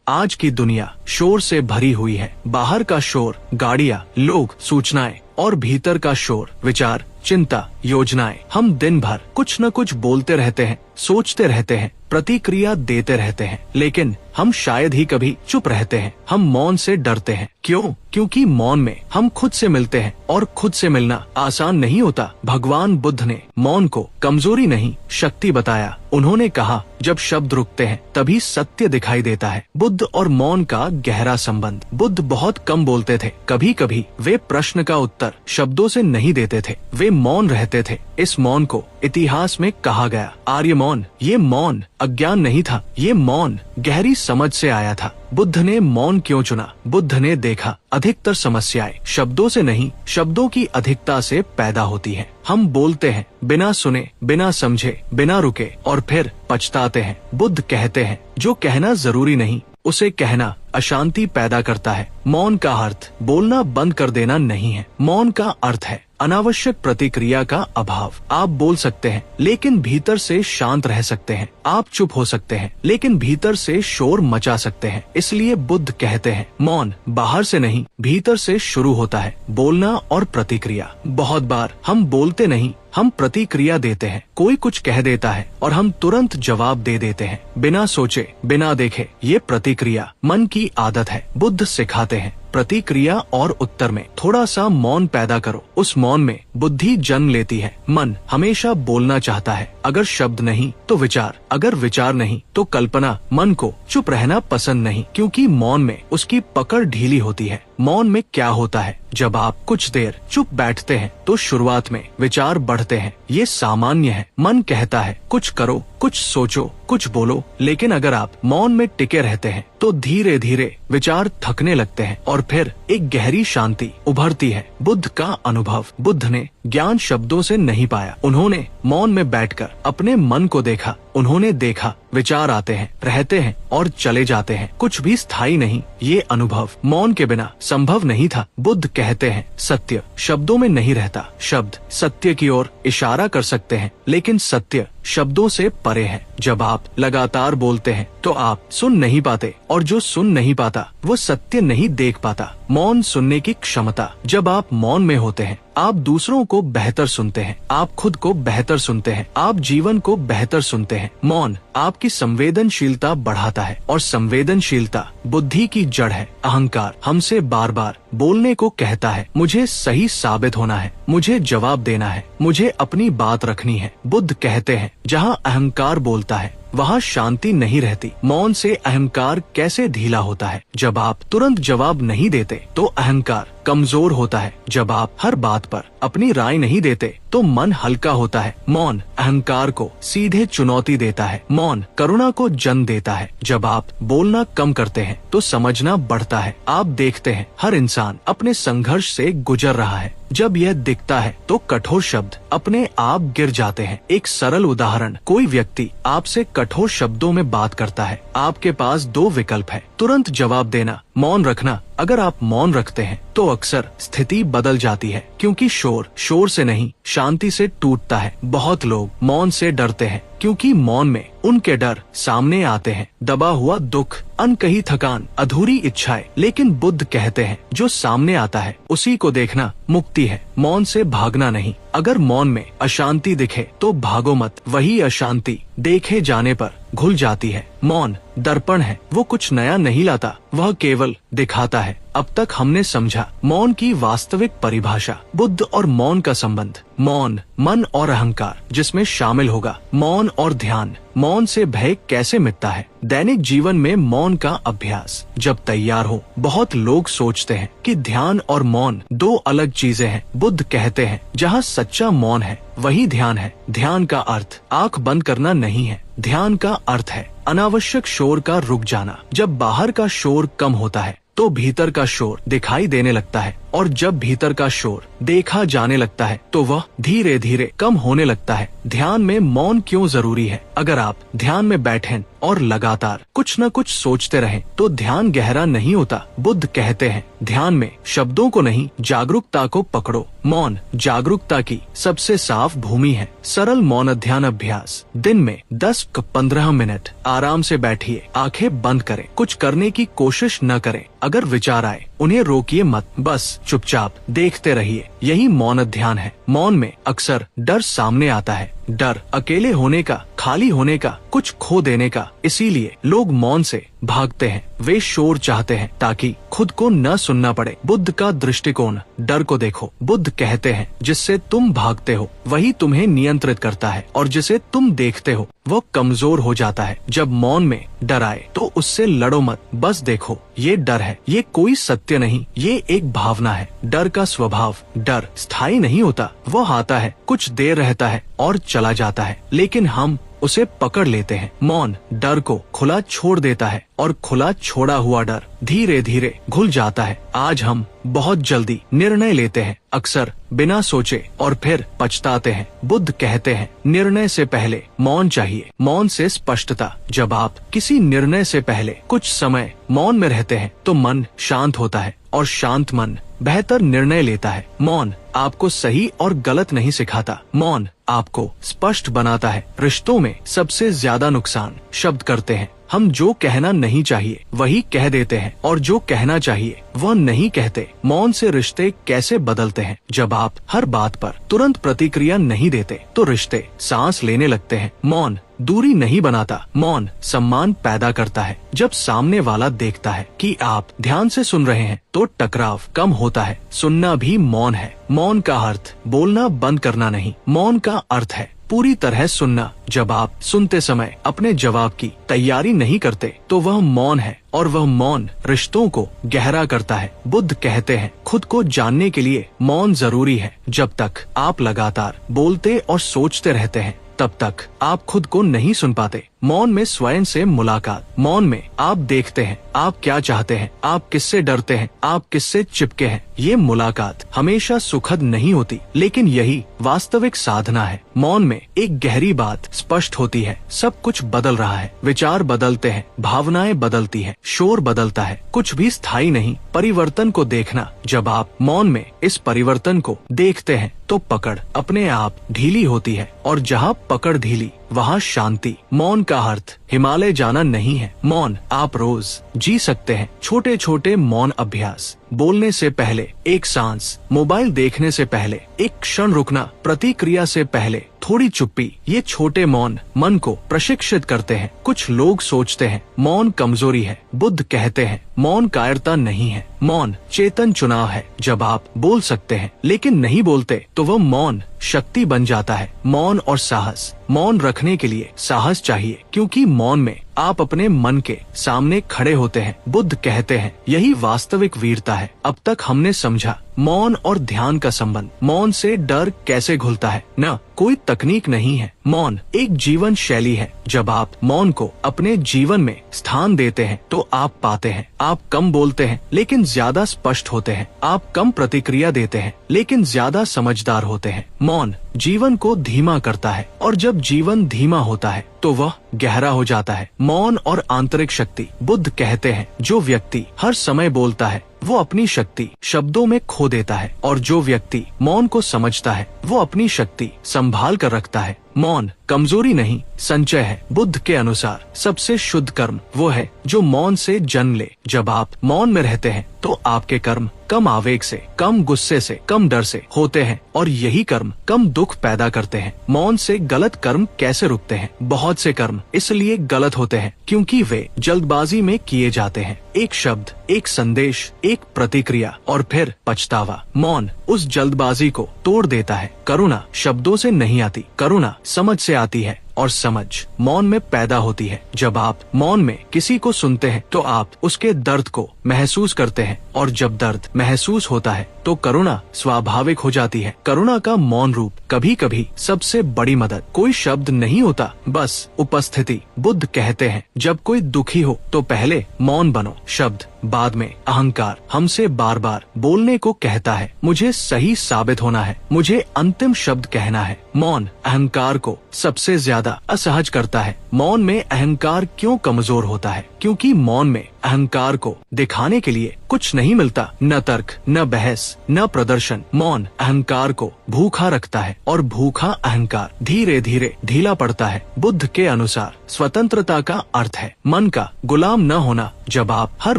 आज की दुनिया शोर से भरी हुई है। बाहर का शोर गाड़ियाँ, लोग, सूचनाएं, और भीतर का शोर विचार, चिंता, योजनाएं। हम दिन भर कुछ न कुछ बोलते रहते हैं, सोचते रहते हैं, प्रतिक्रिया देते रहते हैं, लेकिन हम शायद ही कभी चुप रहते हैं। हम मौन से डरते हैं। क्यों? क्योंकि मौन में हम खुद से मिलते हैं, और खुद से मिलना आसान नहीं होता। भगवान बुद्ध ने मौन को कमजोरी नहीं, शक्ति बताया। उन्होंने कहा, जब शब्द रुकते हैं तभी सत्य दिखाई देता है। बुद्ध और मौन का गहरा संबंध। बुद्ध बहुत कम बोलते थे। कभी कभी वे प्रश्न का उत्तर शब्दों से नहीं देते थे, वे मौन रहते थे। इस मौन को इतिहास में कहा गया आर्य मौन। ये मौन अज्ञान नहीं था, ये मौन गहरी समझ से आया था। बुद्ध ने मौन क्यों चुना? बुद्ध ने देखा, अधिकतर समस्याएं शब्दों से नहीं, शब्दों की अधिकता से पैदा होती है। हम बोलते हैं बिना सुने, बिना समझे, बिना रुके, और फिर पछताते हैं। बुद्ध कहते हैं, जो कहना जरूरी नहीं उसे कहना अशांति पैदा करता है। मौन का अर्थ बोलना बंद कर देना नहीं है। मौन का अर्थ है अनावश्यक प्रतिक्रिया का अभाव। आप बोल सकते हैं लेकिन भीतर से शांत रह सकते हैं। आप चुप हो सकते हैं लेकिन भीतर से शोर मचा सकते हैं। इसलिए बुद्ध कहते हैं, मौन बाहर से नहीं, भीतर से शुरू होता है। बोलना और प्रतिक्रिया। बहुत बार हम बोलते नहीं, हम प्रतिक्रिया देते हैं। कोई कुछ कह देता है और हम तुरंत जवाब दे देते हैं, बिना सोचे, बिना देखे। ये प्रतिक्रिया मन की आदत है। बुद्ध सिखाते हैं, प्रतिक्रिया और उत्तर में थोड़ा सा मौन पैदा करो। उस मौन में बुद्धि जन्म लेती है। मन हमेशा बोलना चाहता है। अगर शब्द नहीं तो विचार, अगर विचार नहीं तो कल्पना। मन को चुप रहना पसंद नहीं, क्योंकि मौन में उसकी पकड़ ढीली होती है। मौन में क्या होता है? जब आप कुछ देर चुप बैठते हैं तो शुरुआत में विचार बढ़ते हैं। ये सामान्य है। मन कहता है कुछ करो, कुछ सोचो, कुछ बोलो। लेकिन अगर आप मौन में टिके रहते हैं तो धीरे धीरे विचार थकने लगते हैं और फिर एक गहरी शांति उभरती है। बुद्ध का अनुभव। बुद्ध ने ज्ञान शब्दों से नहीं पाया। उन्होंने मौन में बैठकर अपने मन को देखा। उन्होंने देखा विचार आते हैं, रहते हैं और चले जाते हैं, कुछ भी स्थायी नहीं। ये अनुभव मौन के बिना संभव नहीं था। बुद्ध कहते हैं, सत्य शब्दों में नहीं रहता। शब्द सत्य की ओर इशारा कर सकते हैं, लेकिन सत्य शब्दों से परे है। जब आप लगातार बोलते हैं तो आप सुन नहीं पाते, और जो सुन नहीं पाता वो सत्य नहीं देख पाता। मौन सुनने की क्षमता। जब आप मौन में होते हैं आप दूसरों को बेहतर सुनते हैं, आप खुद को बेहतर सुनते हैं, आप जीवन को बेहतर सुनते हैं। मौन आपकी संवेदनशीलता बढ़ाता है, और संवेदनशीलता बुद्धि की जड़ है। अहंकार हमसे बार बार बोलने को कहता है, मुझे सही साबित होना है, मुझे जवाब देना है, मुझे अपनी बात रखनी है। बुद्ध कहते हैं, जहाँ अहंकार बोलता है वहाँ शांति नहीं रहती। मौन से अहंकार कैसे ढीला होता है? जब आप तुरंत जवाब नहीं देते तो अहंकार कमजोर होता है। जब आप हर बात पर अपनी राय नहीं देते तो मन हल्का होता है। मौन अहंकार को सीधे चुनौती देता है। मौन करुणा को जन्म देता है। जब आप बोलना कम करते हैं तो समझना बढ़ता है। आप देखते हैं हर इंसान अपने संघर्ष से गुजर रहा है। जब यह दिखता है तो कठोर शब्द अपने आप गिर जाते हैं। एक सरल उदाहरण, कोई व्यक्ति आपसे कठोर शब्दों में बात करता है। आपके पास दो विकल्प है, तुरंत जवाब देना, मौन रखना। अगर आप मौन रखते हैं तो अक्सर स्थिति बदल जाती है, क्योंकि शोर शोर से नहीं शांति से टूटता है। बहुत लोग मौन से डरते हैं क्योंकि मौन में उनके डर सामने आते हैं। दबा हुआ दुख, अनकही थकान, अधूरी इच्छाएं। लेकिन बुद्ध कहते हैं, जो सामने आता है उसी को देखना मुक्ति है। मौन से भागना नहीं। अगर मौन में अशांति दिखे तो भागो मत। वही अशांति देखे जाने पर घुल जाती है। मौन दर्पण है, वो कुछ नया नहीं लाता, वह केवल दिखाता है। अब तक हमने समझा मौन की वास्तविक परिभाषा। बुद्ध और मौन का संबंध। मौन मन और अहंकार जिसमें शामिल होगा। मौन और ध्यान। मौन से भय कैसे मिटता है? दैनिक जीवन में मौन का अभ्यास जब तैयार हो। बहुत लोग सोचते हैं कि ध्यान और मौन दो अलग चीजें हैं। बुद्ध कहते हैं, जहाँ सच्चा मौन है वही ध्यान है। ध्यान का अर्थ आंख बंद करना नहीं है। ध्यान का अर्थ है अनावश्यक शोर का रुक जाना। जब बाहर का शोर कम होता है तो भीतर का शोर दिखाई देने लगता है। और जब भीतर का शोर देखा जाने लगता है तो वह धीरे धीरे कम होने लगता है। ध्यान में मौन क्यों जरूरी है? अगर आप ध्यान में बैठें और लगातार कुछ न कुछ सोचते रहें तो ध्यान गहरा नहीं होता। बुद्ध कहते हैं, ध्यान में शब्दों को नहीं, जागरूकता को पकड़ो। मौन जागरूकता की सबसे साफ भूमि है। सरल मौन ध्यान अभ्यास। दिन में 10-15 मिनट आराम से बैठिए, आंखें बंद करें, कुछ करने की कोशिश न करें। अगर विचार आए उन्हें रोकिए मत, बस चुपचाप देखते रहिए। यही मौन ध्यान है। मौन में अक्सर डर सामने आता है, डर अकेले होने का, खाली होने का, कुछ खो देने का। इसीलिए लोग मौन से भागते हैं। वे शोर चाहते हैं ताकि खुद को न सुनना पड़े। बुद्ध का दृष्टिकोण। डर को देखो। बुद्ध कहते हैं, जिससे तुम भागते हो वही तुम्हें नियंत्रित करता है, और जिसे तुम देखते हो वो कमजोर हो जाता है। जब मौन में डर आए तो उससे लड़ो मत, बस देखो ये डर है, ये कोई सत्य नहीं, ये एक भावना है। डर का स्वभाव। डर स्थायी नहीं होता, वो आता है, कुछ देर रहता है और चला जाता है, लेकिन हम उसे पकड़ लेते हैं। मौन डर को खुला छोड़ देता है, और खुला छोड़ा हुआ डर धीरे धीरे घुल जाता है। आज हम बहुत जल्दी निर्णय लेते हैं, अक्सर बिना सोचे, और फिर पछताते हैं। बुद्ध कहते हैं, निर्णय से पहले मौन चाहिए। मौन से स्पष्टता। जब आप किसी निर्णय से पहले कुछ समय मौन में रहते हैं तो मन शांत होता है, और शांत मन बेहतर निर्णय लेता है। मौन आपको सही और गलत नहीं सिखाता, मौन आपको स्पष्ट बनाता है। रिश्तों में सबसे ज्यादा नुकसान शब्द करते हैं। हम जो कहना नहीं चाहिए वही कह देते हैं, और जो कहना चाहिए वह नहीं कहते। मौन से रिश्ते कैसे बदलते हैं? जब आप हर बात पर तुरंत प्रतिक्रिया नहीं देते तो रिश्ते सांस लेने लगते हैं। मौन दूरी नहीं बनाता, मौन सम्मान पैदा करता है। जब सामने वाला देखता है कि आप ध्यान से सुन रहे हैं तो टकराव कम होता है। सुनना भी मौन है। मौन का अर्थ बोलना बंद करना नहीं, मौन का अर्थ है पूरी तरह सुनना। जब आप सुनते समय अपने जवाब की तैयारी नहीं करते तो वह मौन है, और वह मौन रिश्तों को गहरा करता है। बुद्ध कहते हैं, खुद को जानने के लिए मौन जरूरी है। जब तक आप लगातार बोलते और सोचते रहते हैं तब तक आप खुद को नहीं सुन पाते। मौन में स्वयं से मुलाकात। मौन में आप देखते हैं आप क्या चाहते हैं, आप किससे डरते हैं, आप किससे चिपके हैं। ये मुलाकात हमेशा सुखद नहीं होती, लेकिन यही वास्तविक साधना है। मौन में एक गहरी बात स्पष्ट होती है, सब कुछ बदल रहा है। विचार बदलते हैं, भावनाएं बदलती हैं, शोर बदलता है, कुछ भी स्थायी नहीं। परिवर्तन को देखना। जब आप मौन में इस परिवर्तन को देखते हैं तो पकड़ अपने आप ढीली होती है, और जहाँ पकड़ ढीली वहाँ शांति। मौन का अर्थ हिमालय जाना नहीं है। मौन आप रोज जी सकते हैं। छोटे छोटे मौन अभ्यास। बोलने से पहले एक सांस, मोबाइल देखने से पहले एक क्षण रुकना, प्रतिक्रिया से पहले थोड़ी चुप्पी। ये छोटे मौन मन को प्रशिक्षित करते हैं। कुछ लोग सोचते हैं मौन कमजोरी है। बुद्ध कहते हैं, मौन कायरता नहीं है, मौन चेतन चुनाव है। जब आप बोल सकते हैं लेकिन नहीं बोलते तो वह मौन शक्ति बन जाता है। मौन और साहस। मौन रखने के लिए साहस चाहिए, क्योंकि मौन में आप अपने मन के सामने खड़े होते हैं। बुद्ध कहते हैं, यही वास्तविक वीरता है। अब तक हमने समझा मौन और ध्यान का संबंध। मौन से डर कैसे घुलता है? न कोई तकनीक नहीं है, मौन एक जीवन शैली है। जब आप मौन को अपने जीवन में स्थान देते हैं तो आप पाते हैं आप कम बोलते हैं लेकिन ज्यादा स्पष्ट होते हैं। आप कम प्रतिक्रिया देते हैं लेकिन ज्यादा समझदार होते हैं। मौन जीवन को धीमा करता है, और जब जीवन धीमा होता है तो वह गहरा हो जाता है। मौन और आंतरिक शक्ति। बुद्ध कहते हैं, जो व्यक्ति हर समय बोलता है वो अपनी शक्ति शब्दों में खो देता है, और जो व्यक्ति मौन को समझता है वो अपनी शक्ति संभाल कर रखता है। मौन कमजोरी नहीं, संचय है। बुद्ध के अनुसार सबसे शुद्ध कर्म वो है जो मौन से जन्म ले। जब आप मौन में रहते हैं तो आपके कर्म कम आवेग से, कम गुस्से से, कम डर से होते हैं, और यही कर्म कम दुख पैदा करते हैं। मौन से गलत कर्म कैसे रुकते हैं? बहुत से कर्म इसलिए गलत होते हैं क्योंकि वे जल्दबाजी में किए जाते हैं। एक शब्द, एक संदेश, एक प्रतिक्रिया, और फिर पछतावा। मौन उस जल्दबाजी को तोड़ देता है। करुणा शब्दों से नहीं आती, करुणा समझ से आती है, और समझ मौन में पैदा होती है। जब आप मौन में किसी को सुनते हैं तो आप उसके दर्द को महसूस करते हैं, और जब दर्द महसूस होता है तो करुणा स्वाभाविक हो जाती है। करुणा का मौन रूप कभी कभी सबसे बड़ी मदद। कोई शब्द नहीं होता, बस उपस्थिति। बुद्ध कहते हैं, जब कोई दुखी हो तो पहले मौन बनो। शब्द बाद में। अहंकार हमसे बार बार बोलने को कहता है, मुझे सही साबित होना है, मुझे अंतिम शब्द कहना है। मौन अहंकार को सबसे ज्यादा असहज करता है। मौन में अहंकार क्यों कमजोर होता है? क्योंकि मौन में अहंकार को दिखाने के लिए कुछ नहीं मिलता, न तर्क, न बहस, न प्रदर्शन। मौन अहंकार को भूखा रखता है, और भूखा अहंकार धीरे धीरे ढीला पड़ता है। बुद्ध के अनुसार स्वतंत्रता का अर्थ है मन का गुलाम न होना। जब आप हर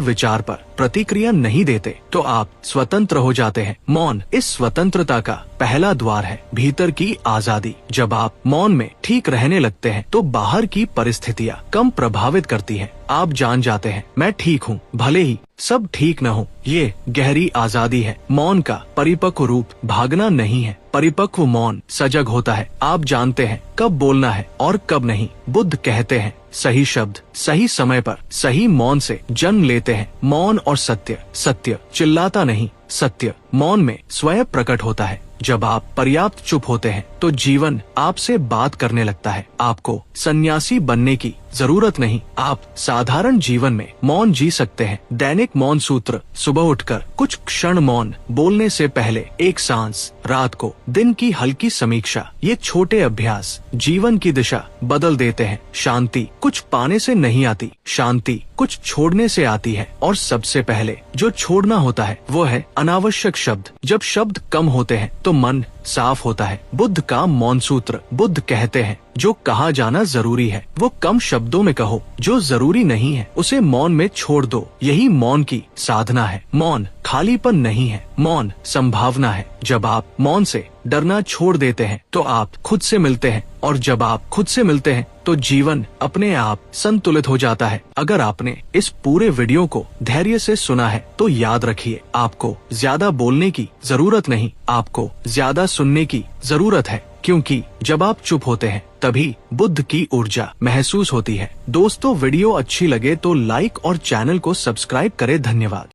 विचार पर प्रतिक्रिया नहीं देते तो आप स्वतंत्र हो जाते हैं। मौन इस स्वतंत्रता का पहला द्वार है, भीतर की आजादी। जब आप मौन में ठीक रहने लगते हैं तो बाहर की परिस्थितियाँ कम प्रभावित करती है। आप जान जाते हैं, मैं ठीक हूँ, भले ही सब ठीक न हो। ये गहरी आजादी है। मौन का परिपक्व रूप भागना नहीं है। परिपक्व मौन सजग होता है। आप जानते हैं कब बोलना है और कब नहीं। बुद्ध कहते हैं, सही शब्द सही समय पर सही मौन से जन्म लेते हैं। मौन और सत्य। सत्य चिल्लाता नहीं, सत्य मौन में स्वयं प्रकट होता है। जब आप पर्याप्त चुप होते हैं तो जीवन आपसे बात करने लगता है। आपको सन्यासी बनने की जरूरत नहीं, आप साधारण जीवन में मौन जी सकते हैं। दैनिक मौन सूत्र। सुबह उठकर कुछ क्षण मौन बोलने से पहले एक सांस, रात को दिन की हल्की समीक्षा। ये छोटे अभ्यास जीवन की दिशा बदल देते हैं। शांति कुछ पाने से नहीं आती, शांति कुछ छोड़ने से आती है। और सबसे पहले जो छोड़ना होता है वो है अनावश्यक शब्द। जब शब्द कम होते हैं तो मन साफ होता है। बुद्ध का मौन सूत्र। बुद्ध कहते हैं, जो कहा जाना जरूरी है वो कम शब्दों में कहो, जो जरूरी नहीं है उसे मौन में छोड़ दो। यही मौन की साधना है। मौन खालीपन नहीं है, मौन संभावना है। जब आप मौन से डरना छोड़ देते हैं तो आप खुद से मिलते हैं, और जब आप खुद से मिलते हैं तो जीवन अपने आप संतुलित हो जाता है। अगर आपने इस पूरे वीडियो को धैर्य से सुना है तो याद रखिए, आपको ज्यादा बोलने की जरूरत नहीं, आपको ज्यादा सुनने की जरूरत है। क्योंकि जब आप चुप होते हैं तभी बुद्ध की ऊर्जा महसूस होती है। दोस्तों, वीडियो अच्छी लगे तो लाइक और चैनल को सब्सक्राइब करें। धन्यवाद।